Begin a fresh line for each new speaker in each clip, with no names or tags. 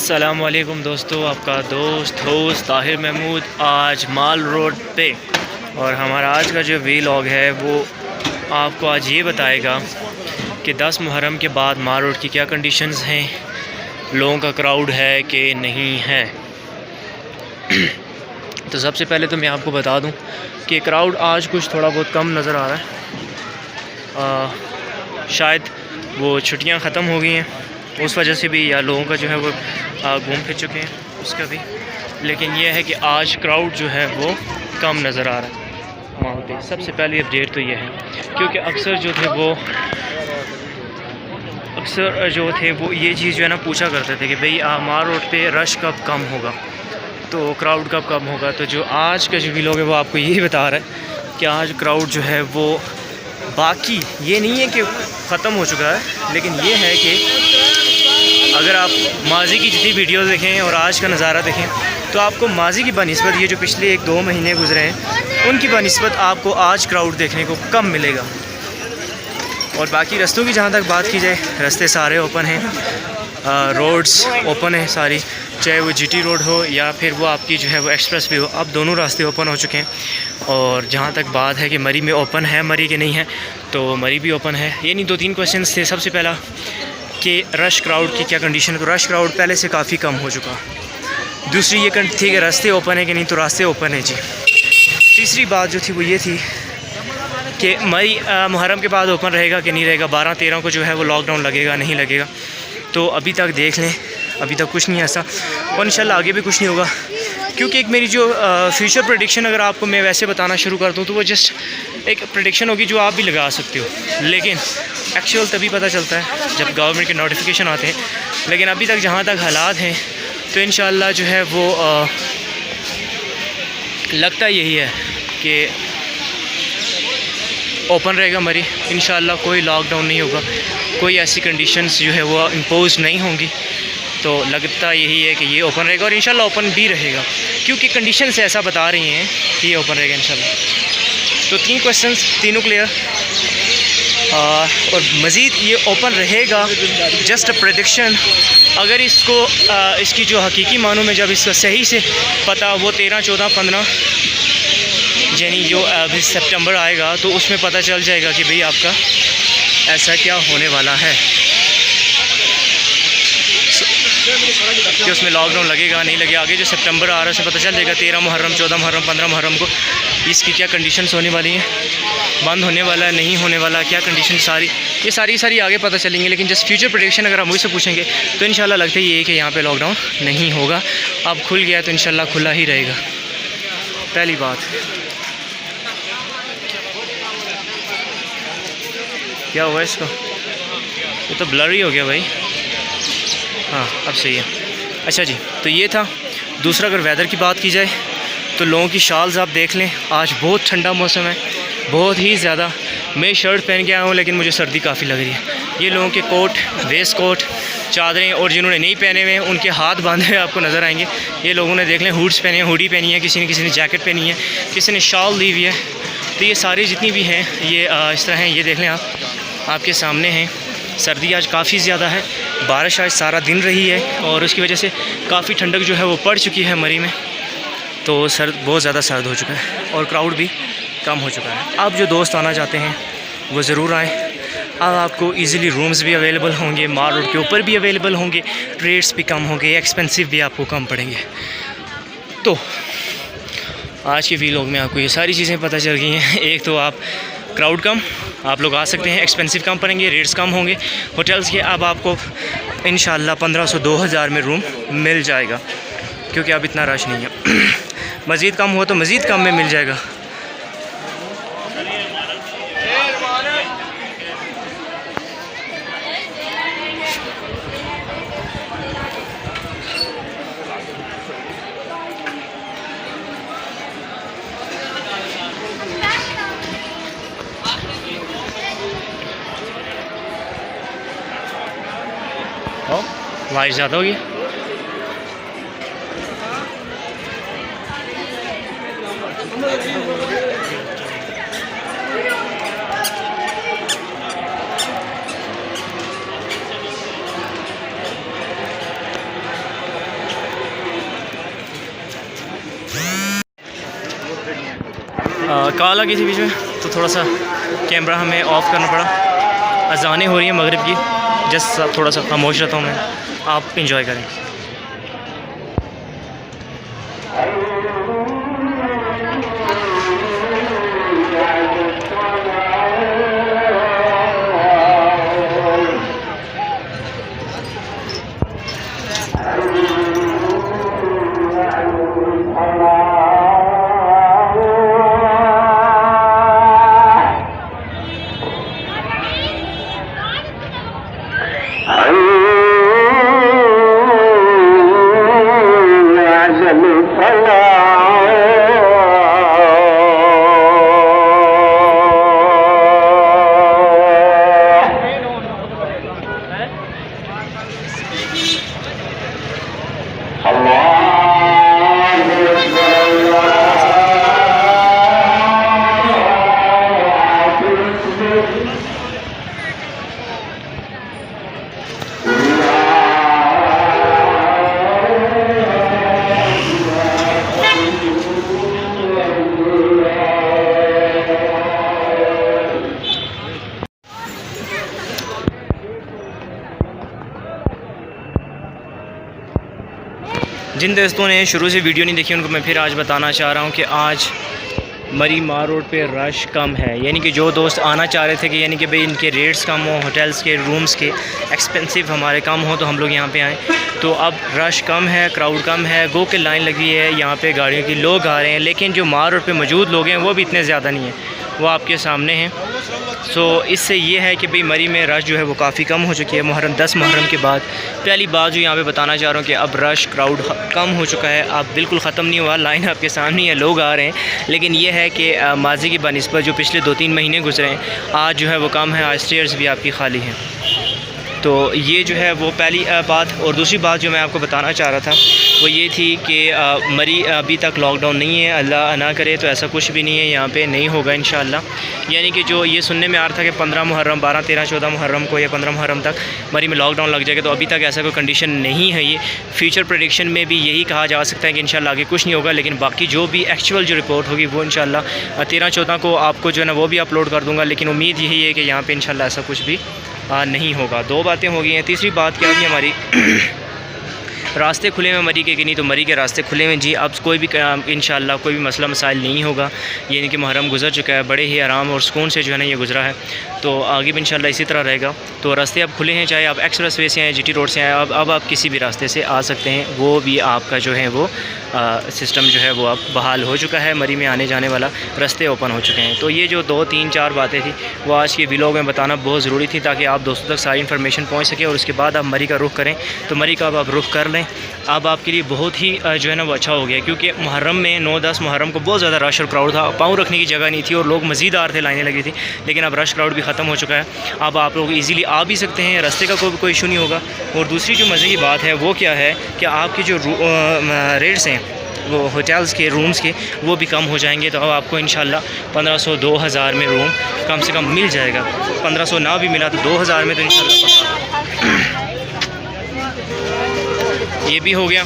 अस्सलामुअलैकुम दोस्तों, आपका होस्ट ताहिर महमूद आज माल रोड पे। और हमारा आज का जो वीलॉग है वो आपको आज ये बताएगा कि 10 मुहर्रम के बाद माल रोड की क्या कंडीशंस हैं, लोगों का क्राउड है कि नहीं है। तो सबसे पहले तो मैं आपको बता दूं कि क्राउड आज कुछ थोड़ा बहुत कम नज़र आ रहा है। शायद वो छुट्टियां ख़त्म हो गई हैं उस वजह से भी, या लोगों का जो है वो घूम फिर चुके हैं उसका भी। लेकिन यह है कि आज क्राउड जो है वो कम नज़र आ रहा है वहाँ पे। सबसे पहली अपडेट तो ये है, क्योंकि अक्सर जो थे वो ये चीज़ जो है ना पूछा करते थे कि भाई माल रोड पे रश कब कम होगा, तो क्राउड कब कम होगा। तो जो आज का जो वीलॉग है वो आपको यही बता रहा है कि आज क्राउड जो है वो, बाकी ये नहीं है कि ख़त्म हो चुका है, लेकिन ये है कि अगर आप माजी की जितनी वीडियोस देखें और आज का नज़ारा देखें तो आपको माजी की बनिस्बत ये जो पिछले 1-2 महीने गुजरे हैं उनकी बनिस्बत आपको आज क्राउड देखने को कम मिलेगा। और बाकी रास्तों की जहाँ तक बात की जाए, रास्ते सारे ओपन हैं, रोड्स ओपन हैं सारी, चाहे वो जीटी रोड हो या फिर वो आपकी जो है वो एक्सप्रेस वे हो, अब दोनों रास्ते ओपन हो चुके हैं। और जहाँ तक बात है कि मरी में ओपन है, मरी के नहीं है, तो मरी भी ओपन है। ये नहीं, 2-3 क्वेश्चन थे। सबसे पहला कि रश क्राउड की क्या कंडीशन है, तो रश क्राउड पहले से काफ़ी कम हो चुका। दूसरी ये थी कि रास्ते ओपन है कि नहीं, तो रास्ते ओपन है जी। तीसरी बात जो थी वो ये थी कि मई मुहर्रम के बाद ओपन रहेगा कि नहीं रहेगा, 12-13 को जो है वो लॉकडाउन लगेगा नहीं लगेगा। तो अभी तक देख लें, अभी तक कुछ नहीं है ऐसा, और इंशाल्लाह आगे भी कुछ नहीं होगा। क्योंकि एक मेरी जो फ्यूचर प्रेडिक्शन अगर आपको मैं वैसे बताना शुरू कर दूँ तो वो जस्ट एक प्रेडिक्शन होगी जो आप भी लगा सकते हो, लेकिन एक्चुअल तभी पता चलता है जब गवर्नमेंट के नोटिफिकेशन आते हैं। लेकिन अभी तक जहाँ तक हालात हैं तो इंशाल्लाह जो है वो लगता यही है कि ओपन रहेगा मरी, इंशाल्लाह कोई लॉकडाउन नहीं होगा, कोई ऐसी कंडीशंस जो है वो इम्पोज नहीं होंगी। तो लगता यही है कि ये ओपन रहेगा और इंशाल्लाह ओपन भी रहेगा, क्योंकि कंडीशंस ऐसा बता रही हैं कि ये ओपन रहेगा इंशाल्लाह। तो 3 क्वेश्चंस तीनों क्लियर। और मज़ीद ये ओपन रहेगा, जस्ट अ प्रेडिक्शन। अगर इसको इसकी जो हकीकी मानों में जब इसका सही से पता वो 13, 14, 15 यानी जो अभी सितंबर आएगा तो उसमें पता चल जाएगा कि भाई आपका ऐसा क्या होने वाला है, कि उसमें लॉकडाउन लगेगा नहीं लगेगा। आगे जो सितंबर आ रहा है उसमें पता चल जाएगा 13 मुहर्रम, 14 मुहर्रम, 15 मुहर्रम को इसकी क्या कंडीशंस होने वाली हैं, बंद होने वाला है नहीं होने वाला, क्या कंडीशन, ये सारी आगे पता चलेंगे। लेकिन जस्ट फ्यूचर प्रेडिक्शन अगर हम मुझसे पूछेंगे तो इंशाल्लाह लगता ही है कि यहाँ पे लॉकडाउन नहीं होगा। अब खुल गया तो इंशाल्लाह खुला ही रहेगा, पहली बात। क्या हुआ इसको, ये तो ब्लर ही हो गया भाई। हाँ अब सही है। अच्छा जी, तो ये था। दूसरा, अगर वेदर की बात की जाए तो लोगों की शॉल्स आप देख लें, आज बहुत ठंडा मौसम है, बहुत ही ज़्यादा। मैं शर्ट पहन के आया हूँ लेकिन मुझे सर्दी काफ़ी लग रही है। ये लोगों के कोट, वेस्ट कोट, चादरें, और जिन्होंने नहीं पहने हुए हैं उनके हाथ बांधे हुए आपको नज़र आएंगे। ये लोगों ने देख लें हुड्स पहने हैं, हुडी पहनी है, किसी ने जैकेट पहनी है, किसी ने शॉल ली हुई है। तो ये सारी जितनी भी हैं ये इस तरह हैं। ये देख लें आप, आपके सामने हैं। सर्दी आज काफ़ी ज़्यादा है, बारिश आज सारा दिन रही है और उसकी वजह से काफ़ी ठंडक जो है वो पड़ चुकी है मरी में। तो बहुत ज़्यादा सर्द हो चुका है और क्राउड भी कम हो चुका है। अब जो दोस्त आना चाहते हैं वो ज़रूर आएँ। अब आपको इजीली रूम्स भी अवेलेबल होंगे, माल रोड के ऊपर भी अवेलेबल होंगे, रेट्स भी कम होंगे, एक्सपेंसिव भी आपको कम पड़ेंगे। तो आज के वीलॉग में आपको ये सारी चीज़ें पता चल गई हैं। एक तो आप क्राउड कम, आप लोग आ सकते हैं, एक्सपेंसिव कम पड़ेंगे, रेट्स कम होंगे होटल्स के। अब आपको इंशाल्लाह 1500-2000 में रूम मिल जाएगा, क्योंकि अब इतना रश नहीं है। मज़ीद कम हो तो मज़ीद कम में मिल जाएगा। बारिश ज़्यादा होगी। कॉल आ गई थी बीच में, तो थोड़ा सा कैमरा हमें ऑफ़ करना पड़ा। अज़ानें हो रही हैं मगरिब की, जस्ट थोड़ा सा खामोश रहता हूँ मैं, आप इंजॉय करें। जिन दोस्तों ने शुरू से वीडियो नहीं देखी उनको मैं फिर आज बताना चाह रहा हूँ कि आज मरी मार रोड पे रश कम है। यानी कि जो दोस्त आना चाह रहे थे कि यानी कि भाई इनके रेट्स कम हो, होटल्स के रूम्स के एक्सपेंसिव हमारे कम हो, तो हम लोग यहाँ पे आएँ। तो अब रश कम है, क्राउड कम है, गो के लाइन लगी है यहाँ पे, गाड़ियों की लोग आ रहे हैं। लेकिन जो मार रोड पे मौजूद लोग हैं वो भी इतने ज़्यादा नहीं हैं, वो आपके सामने हैं। सो इससे ये है कि भाई मरी में रश जो है वो काफ़ी कम हो चुकी है। मुहर्रम 10 मुहर्रम के बाद पहली बात जो यहाँ पे बताना चाह रहा हूँ कि अब रश क्राउड कम हो चुका है। अब बिल्कुल ख़त्म नहीं हुआ, लाइन आपके सामने है, लोग आ रहे हैं। लेकिन ये है कि माजी की बनिस्बत जो पिछले 2-3 महीने गुजरे हैं, आज जो है वो कम है, आज स्टेयर्स भी आपकी खाली हैं। तो ये जो है वो पहली बात। और दूसरी बात जो मैं आपको बताना चाह रहा था वो ये थी कि मरी अभी तक लॉकडाउन नहीं है, अल्लाह ना करे तो ऐसा कुछ भी नहीं है, यहाँ पे नहीं होगा इंशाअल्लाह। यानी कि जो ये सुनने में आ रहा था कि 15 मुहर्रम, 12, 13, 14 मुहर्रम को या 15 मुहर्रम तक मरी में लॉकडाउन लग जाएगा, तो अभी तक ऐसा कोई कंडीशन नहीं है। ये फ्यूचर प्रेडिक्शन में भी यही कहा जा सकता है कि इंशाअल्लाह आगे कुछ नहीं होगा। लेकिन बाकी जो भी एक्चुअल जो रिपोर्ट होगी वो इंशाअल्लाह 13-14 को आपको जो है ना वो भी अपलोड कर दूँगा। लेकिन उम्मीद यही है कि यहाँ पर इंशाअल्लाह ऐसा कुछ भी नहीं होगा। 2 बातें हो गई हैं। तीसरी बात क्या थी हमारी रास्ते खुले हैं मरी के कि नहीं, तो मरी के रास्ते खुले हैं जी। अब कोई भी इंशाअल्लाह कोई भी मसला मसाइल नहीं होगा। यानी कि मुहर्रम गुजर चुका है, बड़े ही आराम और सुकून से जो है ना ये गुजरा है, तो आगे भी इंशाअल्लाह इसी तरह रहेगा। तो रास्ते अब खुले हैं, चाहे आप एक्सप्रेस वे से आएँ, GT रोड से आएँ, अब आप किसी भी रास्ते से आ सकते हैं। वो भी आपका जो है वो सिस्टम जो है वो अब बहाल हो चुका है, मरी में आने जाने वाला रास्ते ओपन हो चुके हैं। तो ये जो 2, 3, 4 बातें थी वो आज के व्लॉग में बताना बहुत ज़रूरी थी, ताकि आप दोस्तों तक सारी इन्फॉर्मेशन पहुंच सके और उसके बाद आप मरी का रुख करें। तो मरी का अब आप रुख कर लें, अब आपके लिए बहुत ही जो है ना वो अच्छा हो गया। क्योंकि मुहर्रम में 9-10 मुहर्रम को बहुत ज़्यादा रश और क्राउड था, पाँव रखने की जगह नहीं थी और लोग मज़ीद आ रहे थे, लाइनें लगी थी। लेकिन अब रश क्राउड भी ख़त्म हो चुका है, अब आप लोग ईज़िली आ भी सकते हैं, रास्ते का कोई इशू नहीं होगा। और दूसरी जो मज़े की बात है वो क्या है कि आपके जो रेट्स हैं वो होटल्स के रूम्स के वो भी कम हो जाएंगे। तो अब आपको इंशाल्लाह 1500-2000 में रूम कम से कम मिल जाएगा। 1500 ना भी मिला तो 2000 में तो इंशाल्लाह ये भी हो गया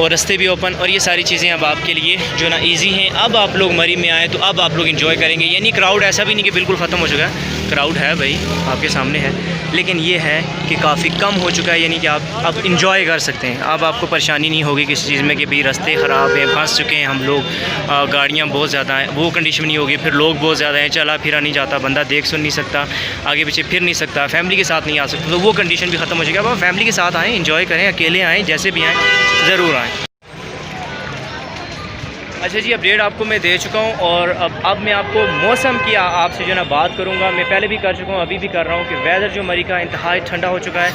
और रास्ते भी ओपन। और ये सारी चीज़ें अब आपके लिए जो ना इजी हैं। अब आप लोग मरी में आए तो अब आप लोग एंजॉय करेंगे। यानी क्राउड ऐसा भी नहीं कि बिल्कुल ख़त्म हो चुका है, क्राउड है भाई आपके सामने है, लेकिन ये है कि काफ़ी कम हो चुका है। यानी कि आप अब इंजॉय कर सकते हैं। अब आपको परेशानी नहीं होगी किसी चीज़ में कि भाई रास्ते ख़राब हैं, फंस चुके हैं हम लोग, गाड़ियाँ बहुत ज़्यादा हैं, वो कंडीशन नहीं होगी। फिर लोग बहुत ज़्यादा हैं, चला फिरा नहीं जाता, बंदा देख सुन नहीं सकता, आगे पीछे फिर नहीं सकता, फैमिली के साथ नहीं आ सकता, तो वो कंडीशन भी ख़त्म हो चुकी है। अब आप फैमिली के साथ आएँ, इंजॉय करें, अकेले आएँ, जैसे भी आएँ ज़रूर आएँ। अच्छा जी, अपडेट आपको मैं दे चुका हूँ और अब मैं आपको मौसम की आपसे जो ना बात करूँगा। मैं पहले भी कर चुका हूँ, अभी भी कर रहा हूँ कि वेदर जो मरी का इंतहाई ठंडा हो चुका है।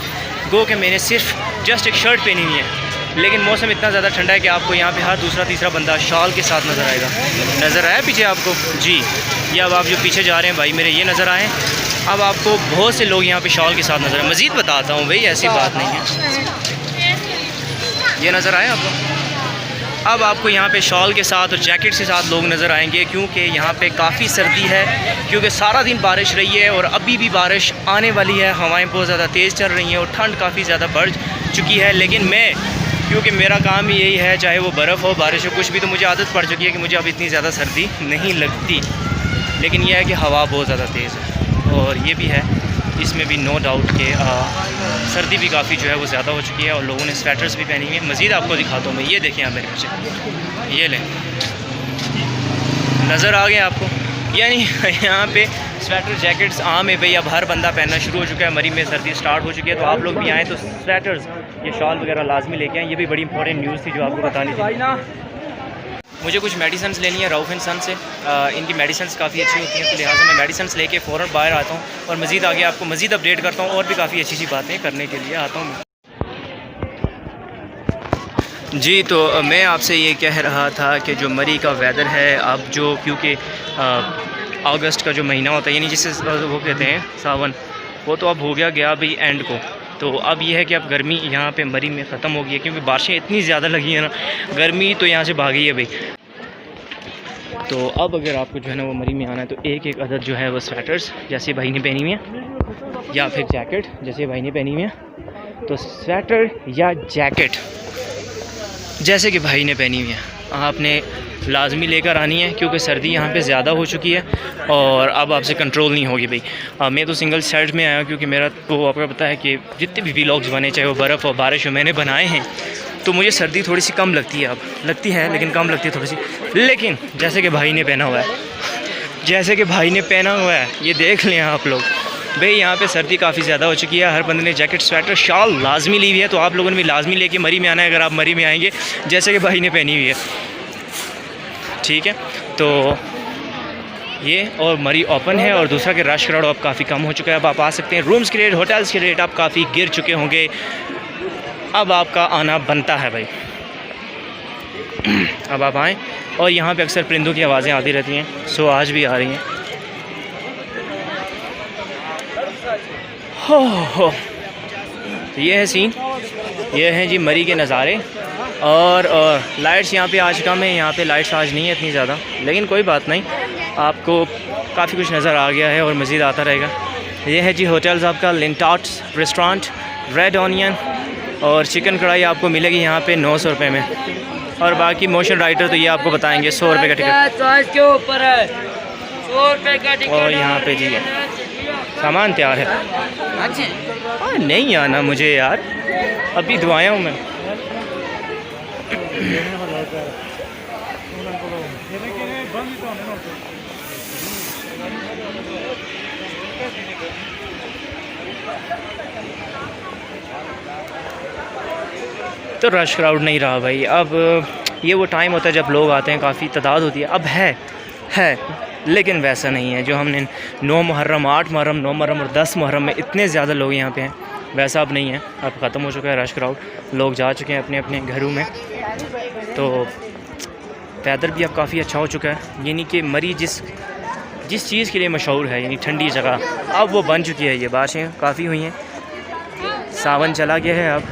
गो कि मैंने सिर्फ जस्ट एक शर्ट पहनी हुई है, लेकिन मौसम इतना ज़्यादा ठंडा है कि आपको यहाँ पे हर दूसरा तीसरा बंदा शॉल के साथ नज़र आएगा। नज़र आया पीछे आपको जी, ये अब आप जो पीछे जा रहे हैं भाई मेरे, ये नज़र आए। अब आपको बहुत से लोग यहाँ पर शॉल के साथ नज़र आए। मज़ीद बताता हूँ भाई, ऐसी बात नहीं है, ये नज़र आए आपको। अब आपको यहाँ पे शॉल के साथ और जैकेट के साथ लोग नज़र आएंगे, क्योंकि यहाँ पे काफ़ी सर्दी है, क्योंकि सारा दिन बारिश रही है और अभी भी बारिश आने वाली है। हवाएं बहुत ज़्यादा तेज़ चल रही हैं और ठंड काफ़ी ज़्यादा बढ़ चुकी है। लेकिन मैं क्योंकि मेरा काम ही यही है, चाहे वो बर्फ़ हो बारिश हो कुछ भी, तो मुझे आदत पड़ चुकी है कि मुझे अब इतनी ज़्यादा सर्दी नहीं लगती। लेकिन यह है कि हवा बहुत ज़्यादा तेज़ है, और ये भी है इसमें भी नो डाउट कि सर्दी भी काफ़ी जो है वो ज़्यादा हो चुकी है, और लोगों ने स्वेटर्स भी पहनी हुई है। मज़ीद आपको दिखाता हूँ मैं, ये देखें आप मेरे पीछे, ये लें, नज़र आ गए आपको। यानी यहाँ पे स्वेटर जैकेट्स आम है भाई, अब हर बंदा पहनना शुरू हो चुका है। मरी में सर्दी स्टार्ट हो चुकी है, तो आप लोग भी आएँ तो स्वेटर्स ये शॉल वगैरह लाजमी लेके आएँ। ये भी बड़ी इंपॉर्टेंट न्यूज़ थी जो आपको बतानी थी। मुझे कुछ मेडिसिन लेनी है राउफ एंड सन से, इनकी मेडिसिन काफ़ी अच्छी होती हैं, तो लिहाजा मैं मेडिसिन लेके फ़ौरन बाहर आता हूँ और मज़ीद आगे आपको मज़ीद अपडेट करता हूँ, और भी काफ़ी अच्छी बातें करने के लिए आता हूँ। जी, तो मैं आपसे ये कह रहा था कि जो मरी का वेदर है अब, जो क्योंकि अगस्त का जो महीना होता है, यानी जिसे वो कहते हैं सावन, वो तो अब हो गया भाई एंड को। तो अब ये है कि अब गर्मी यहाँ पे मरी में ख़त्म हो गई है, क्योंकि बारिशें इतनी ज़्यादा लगी हैं ना, गर्मी तो यहाँ से भागी है भाई। तो अब अगर आपको जो है ना वो मरी में आना है, तो एक एक अदद जो है वो स्वेटर्स जैसे भाई ने पहनी हुई है, या फिर जैकेट जैसे भाई ने पहनी हुई है, तो स्वेटर या जैकेट जैसे कि भाई ने पहनी हुई है आपने लाजमी लेकर आनी है, क्योंकि सर्दी यहाँ पे ज़्यादा हो चुकी है और अब आपसे कंट्रोल नहीं होगी भाई। मैं तो सिंगल शर्ट में आया, क्योंकि मेरा तो आपको पता है कि जितने भी व्लॉग्स बने, चाहे वो बर्फ़ और बारिश हो, मैंने बनाए हैं, तो मुझे सर्दी थोड़ी सी कम लगती है, अब लगती है लेकिन कम लगती है थोड़ी सी। लेकिन जैसे कि भाई ने पहना हुआ है, जैसे कि भाई ने पहना हुआ है, ये देख लें आप लोग भाई, यहाँ पे सर्दी काफ़ी ज़्यादा हो चुकी है। हर बंदे ने जैकेट स्वेटर शॉल लाजमी ली हुई है, तो आप लोगों ने भी लाजमी लेके मरी में आना है अगर आप मरी में आएंगे, जैसे कि भाई ने पहनी हुई है, ठीक है। तो ये और मरी ओपन है, और दूसरा कि रश क्राउड अब काफ़ी कम हो चुका है, अब आप आ सकते हैं। रूम्स के रेट, होटल्स के रेट अब काफ़ी गिर चुके होंगे, अब आपका आना बनता है भाई। अब आप आएँ, और यहाँ पे अक्सर परिंदों की आवाज़ें आती रहती हैं, सो आज भी आ रही हैं। हो तो ये है सीन, ये हैं जी मरी के नज़ारे। और लाइट्स यहाँ पे आज कम है, यहाँ पे लाइट्स आज नहीं है इतनी ज़्यादा, लेकिन कोई बात नहीं, आपको काफ़ी कुछ नज़र आ गया है और मज़ीद आता रहेगा। ये है जी होटल्स आपका लिंटाट्स रेस्टोरेंट, रेड ऑनियन और चिकन कढ़ाई आपको मिलेगी यहाँ पे 900 रुपये में, और बाकी मोशन राइडर तो ये आपको बताएंगे 100 रुपये का टिकट के ऊपर है, 100 रुपये का टिकट। और यहाँ पे जी सामान तैयार है। हाँ नहीं आना मुझे यार, अभी तो आया हूँ मैं। तो रश क्राउड नहीं रहा भाई। अब ये वो टाइम होता है जब लोग आते हैं, काफ़ी तादाद होती है, अब है लेकिन वैसा नहीं है जो हमने 9 मुहर्रम, 8 मुहर्रम, 9 मुहर्रम और 10 मुहर्रम में इतने ज़्यादा लोग यहाँ पे हैं, वैसा अब नहीं है। अब ख़त्म हो चुका है रश क्राउड, लोग जा चुके हैं अपने अपने घरों में। तो वेदर भी अब काफ़ी अच्छा हो चुका है, यानी कि मरी जिस चीज़ के लिए मशहूर है, यानी ठंडी जगह, अब वो बन चुकी है। ये बारिशें काफ़ी हुई हैं, सावन चला गया है, अब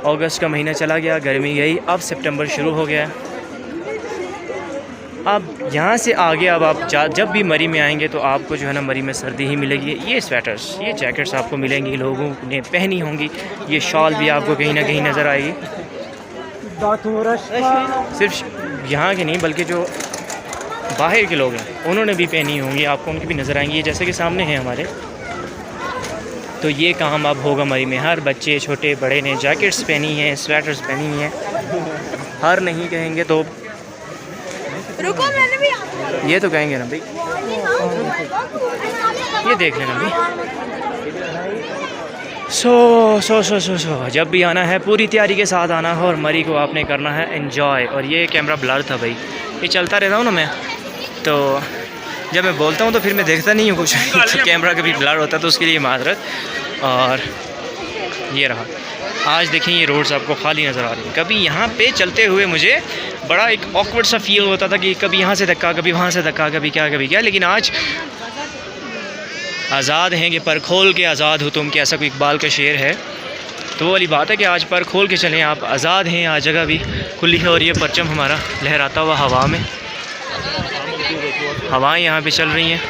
अगस्त का महीना चला गया, गर्मी गई, अब सितंबर शुरू हो गया है। अब यहाँ से आगे अब आप जब भी मरी में आएंगे तो आपको जो है ना मरी में सर्दी ही मिलेगी। ये स्वेटर्स, ये जैकेट्स आपको मिलेंगी, लोगों ने पहनी होंगी, ये शॉल भी आपको कहीं ना कहीं नज़र आएगी। सिर्फ यहाँ के नहीं बल्कि जो बाहर के लोग हैं उन्होंने भी पहनी होंगी, आपको उनकी भी नज़र आएंगी। ये जैसे कि सामने हैं हमारे, तो ये काम अब होगा मरी में। हर बच्चे छोटे बड़े ने जैकेट्स पहनी हैं, स्वेटर्स पहनी हैं, हर नहीं कहेंगे तो
रुको, मैंने भी
ये तो कहेंगे ना भाई। ये देख लेना भाई। सो जब भी आना है पूरी तैयारी के साथ आना है, और मरी को आपने करना है एंजॉय। और ये कैमरा ब्लर था भाई, ये चलता रहता हूँ ना मैं, तो जब मैं बोलता हूँ तो फिर मैं देखता नहीं हूँ कुछ तो कैमरा कभी ब्लर होता है, तो उसके लिए माजरत। और ये रहा, आज देखें ये रोड्स आपको खाली नज़र आ रही है। कभी यहाँ पे चलते हुए मुझे बड़ा एक ऑकवर्ड सा फील होता था कि कभी यहाँ से धक्का, कभी वहाँ से धक्का, कभी क्या, लेकिन आज आज़ाद हैं कि पर खोल के आज़ाद हो तुम, कि ऐसा कोई इकबाल का शेर है, तो वो वाली बात है कि आज पर खोल के चलें, आप आज़ाद हैं, आज जगह भी खुली है। और ये परचम हमारा लहराता हुआ हवा में, हवाएं यहाँ पे चल रही हैं।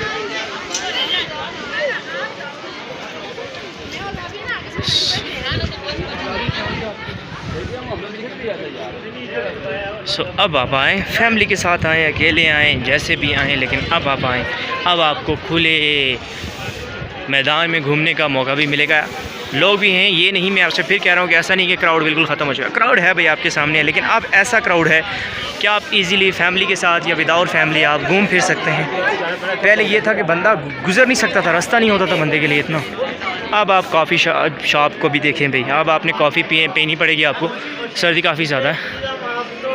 सो अब आप आएँ, फैमिली के साथ आएँ, अकेले आएँ, जैसे भी आएँ, लेकिन अब आप आएँ, अब आपको खुले मैदान में घूमने का मौका भी मिलेगा। लोग भी हैं, ये नहीं, मैं आपसे फिर कह रहा हूँ कि ऐसा नहीं कि क्राउड बिल्कुल ख़त्म हो चुका है। क्राउड है भाई आपके सामने है, लेकिन अब ऐसा क्राउड है कि आप इजीली फैमिली के साथ या विदाउट फैमिली आप घूम फिर सकते हैं। पहले ये था कि बंदा गुजर नहीं सकता था, रास्ता नहीं होता था बंदे के लिए इतना। अब आप कॉफ़ी शॉप को भी देखें भाई, अब आपने कॉफ़ी पीनी पड़ेगी आपको, सर्दी काफ़ी ज़्यादा है।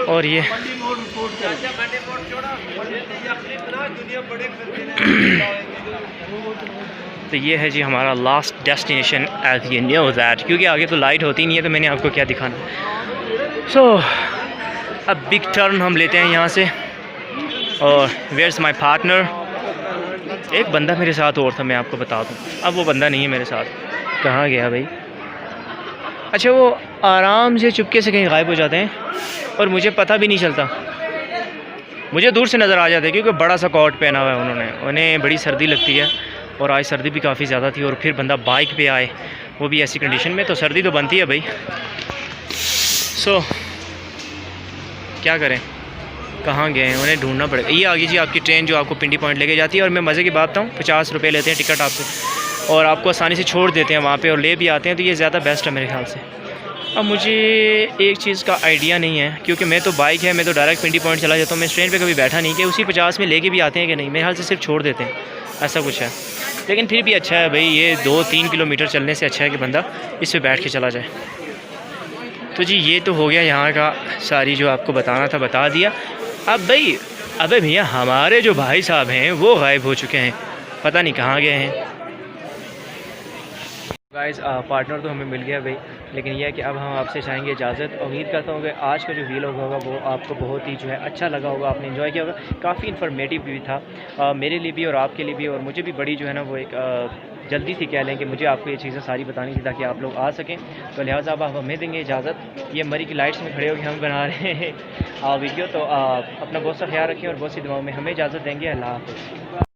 और ये तो ये है जी हमारा लास्ट डेस्टिनेशन एज ये न्यू दैट, क्योंकि आगे तो लाइट होती नहीं है तो मैंने आपको क्या दिखाना। सो अब बिग टर्न हम लेते हैं यहाँ से। और वेयर्स माय पार्टनर, एक बंदा मेरे साथ और था, मैं आपको बता दूँ, अब वो बंदा नहीं है मेरे साथ। कहाँ गया भाई? अच्छा, वो आराम से चुपके से कहीं गायब हो जाते हैं और मुझे पता भी नहीं चलता, मुझे दूर से नज़र आ जाते हैं, क्योंकि बड़ा सा कोट पहना हुआ है उन्होंने, उन्हें बड़ी सर्दी लगती है और आज सर्दी भी काफ़ी ज़्यादा थी। और फिर बंदा बाइक पे आए, वो भी ऐसी कंडीशन में, तो सर्दी तो बनती है भाई। सो क्या करें, कहाँ गए हैं, उन्हें ढूंढना पड़ेगा। ये आ गई जी आपकी ट्रेन जो आपको पिंडी पॉइंट लेके जाती है। और मैं मज़े की बात बताऊँ, 50 रुपये लेते हैं टिकट आपसे और आपको आसानी से छोड़ देते हैं वहाँ पे और ले भी आते हैं, तो ये ज़्यादा बेस्ट है मेरे ख्याल से। अब मुझे एक चीज़ का आइडिया नहीं है, क्योंकि मैं तो बाइक है, मैं तो डायरेक्ट पिंडी पॉइंट चला जाता हूँ, मैं ट्रेन पे कभी बैठा नहीं कि उसी 50 में लेके भी आते हैं कि नहीं, मेरे ख्याल से सिर्फ छोड़ देते हैं, ऐसा कुछ है। लेकिन फिर भी अच्छा है भाई, ये 2-3 किलोमीटर चलने से अच्छा है कि बंदा इस पर बैठ के चला जाए। तो जी ये तो हो गया यहाँ का, सारी जो आपको बताना था बता दिया। अब भाई, अबे भैया हमारे जो भाई साहब हैं वो गायब हो चुके हैं, पता नहीं कहाँ गए हैं। गाइस पार्टनर तो हमें मिल गया भाई, लेकिन यह है कि अब हम आपसे चाहेंगे इजाज़त। उम्मीद करता हूँ कि आज का जो व्लॉग होगा वो आपको बहुत ही जो है अच्छा लगा होगा, आपने एंजॉय किया होगा, काफ़ी इन्फॉर्मेटिव भी था मेरे लिए भी और आपके लिए भी। और मुझे भी बड़ी जो है ना वो एक जल्दी थी, कह लें कि मुझे आपको ये चीज़ें सारी बतानी थी ताकि आप लोग आ सकें, तो लिहाजा अब आप हमें देंगे इजाज़त। ये मरी की लाइट्स में खड़े होकर हम बना रहे हैं वीडियो, तो अपना बहुत सा ख्याल रखें और बहुत सी दुआओं में हमें इजाज़त देंगे। अल्लाह हाफ़िज़।